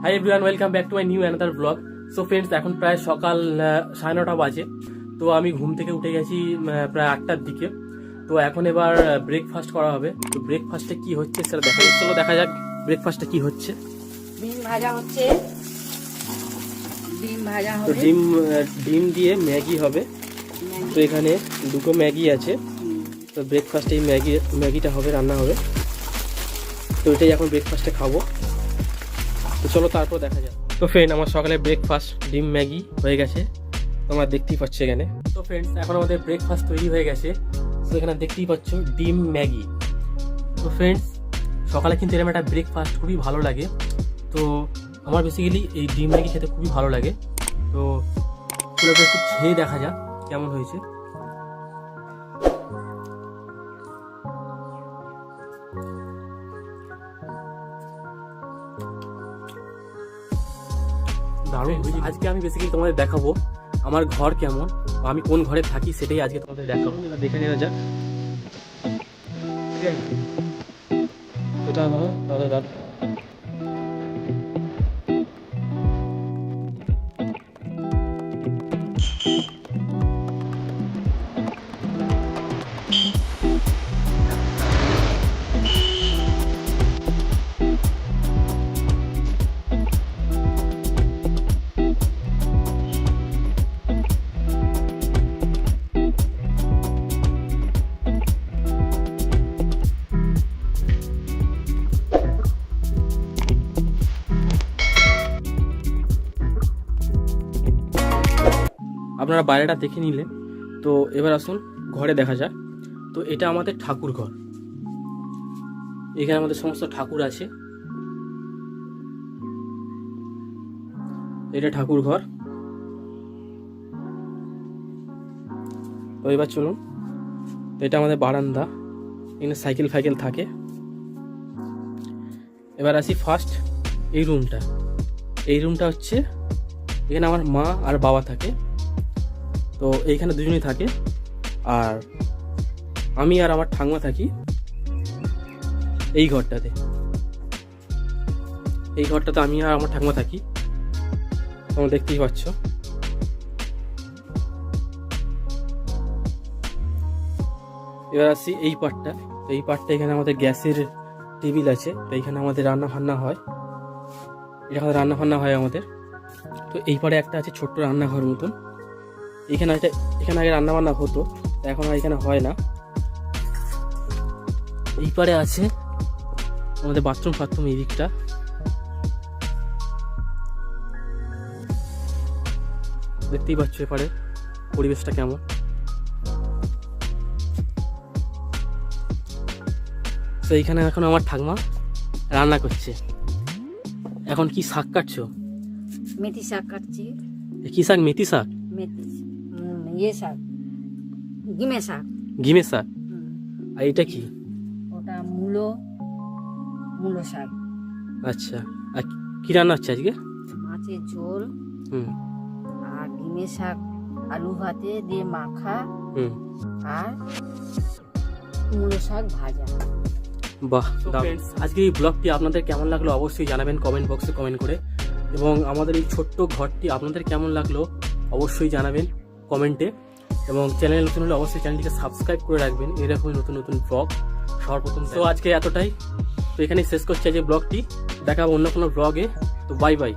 Hi everyone, welcome back to my new another blog. So friends, এখন প্রায় সকাল 9:30 বাজে। তো আমি ঘুম থেকে উঠে গেছি প্রায় 8টার দিকে। তো এখন এবার ব্রেকফাস্ট করা হবে। তো ব্রেকফাস্টে কি হচ্ছে সেটা চলো দেখা যাক ব্রেকফাস্টে কি হচ্ছে। ডিম ভাজা হচ্ছে, ডিম ভাজা তো হবে। ডিম দিয়ে ম্যাগি হবে। তো এখানে দুটো ম্যাগি আছে। তো ব্রেকফাস্টে এই ম্যাগিটা হবে, রান্না হবে। তো এটাই এখন ব্রেকফাস্টে খাবো। তো চলো তারপর দেখা যাক। তো ফ্রেন্ড, আমার সকালে ব্রেকফাস্ট ডিম ম্যাগি হয়ে গেছে, তোমরা দেখতেই পাচ্ছ এখানে। তো ফ্রেন্ডস, এখন আমাদের ব্রেকফাস্ট তৈরি হয়ে গেছে। তো এখানে দেখতেই পাচ্ছ ডিম ম্যাগি। তো ফ্রেন্ডস, সকালে কিন্তু এরকম একটা ব্রেকফাস্ট খুবই ভালো লাগে। তো আমার বেসিক্যালি এই ডিম ম্যাগি খেতে খুবই ভালো লাগে। তো চলো একটু খেয়ে দেখা যাক কেমন হয়েছে। দারুণ। আজকে আমি বেসিক্যালি তোমাদের দেখাবো আমার ঘর কেমন, বা আমি কোন ঘরে থাকি সেটাই আজকে তোমাদের দেখাবো। দেখে নেওয়া যাক। এটা দাদা আপনারা বাইরেটা দেখে নিলেন। তো এবার আসুন ঘরে দেখা যাক। তো এটা আমাদের ঠাকুর ঘর। এখানে আমাদের সমস্ত ঠাকুর আছে। এটা ঠাকুর ঘর। তো এবার চলুন, এটা আমাদের বারান্দা। এখানে সাইকেল ফাইকেল থাকে। এবার আসি ফার্স্ট এই রুমটা। এই রুমটা হচ্ছে, এখানে আমার মা আর বাবা থাকে। তো এইখানে দুজনেই থাকে। আর আমি আর আমার ঠাকুমা থাকি এই ঘরটাতে। এই ঘরটাতে আমি আর আমার ঠাকুমা থাকি, তোমরা দেখতেই পাচ্ছ। এবার আসছি এই পার্টটা। এই পার্টটা, এখানে আমাদের গ্যাসের টেবিল আছে। তো এইখানে আমাদের রান্না ফান্না হয়। এখানে রান্না ফান্না হয় আমাদের। তো এই পারে একটা আছে ছোট্ট রান্নাঘর মতন। এখানে আগে রান্না বান্না হতো, এখন আর এখানে হয় না। এই পারে আছে আমাদের বাথরুম ফাথরুম। এই দিকটা দেখতেই পাচ্ছ এপারে পরিবেশটা কেমন। তো এইখানে এখন আমার ঠাকুমা রান্না করছে। এখন কি শাক কাটছো? মেথি শাক কাটছি। কি শাক? মেথি শাক? মেথি ইয়ে শাক, গিমে শাক। ঘিমে শাক? আর এটা কি? ওটা মূলো শাক। আচ্ছা, আর কি রান্না হচ্ছে আজকে? মাছের ঝোল, হুম, আর গিমে শাক আলু ভাতে দিয়ে মাখা, আর মূলো শাক ভাজা। বাহ। আজকে এই ব্লগটি আপনাদের কেমন লাগলো অবশ্যই জানাবেন কমেন্ট বক্সে কমেন্ট করে। এবং আমাদের এই ছোট্ট ঘরটি আপনাদের কেমন লাগলো অবশ্যই জানাবেন কমেন্টে। এবং চ্যানেল নতুন হলে অবশ্যই চ্যানেলটিকে সাবস্ক্রাইব করে রাখবেন এরকমই নতুন নতুন ব্লগ সর্বপ্রথম। তো আজকে এতটাই। তো এখানেই শেষ করছি আজকে ব্লগটি। দেখা হবে অন্য কোনো ব্লগে। তো বাই বাই।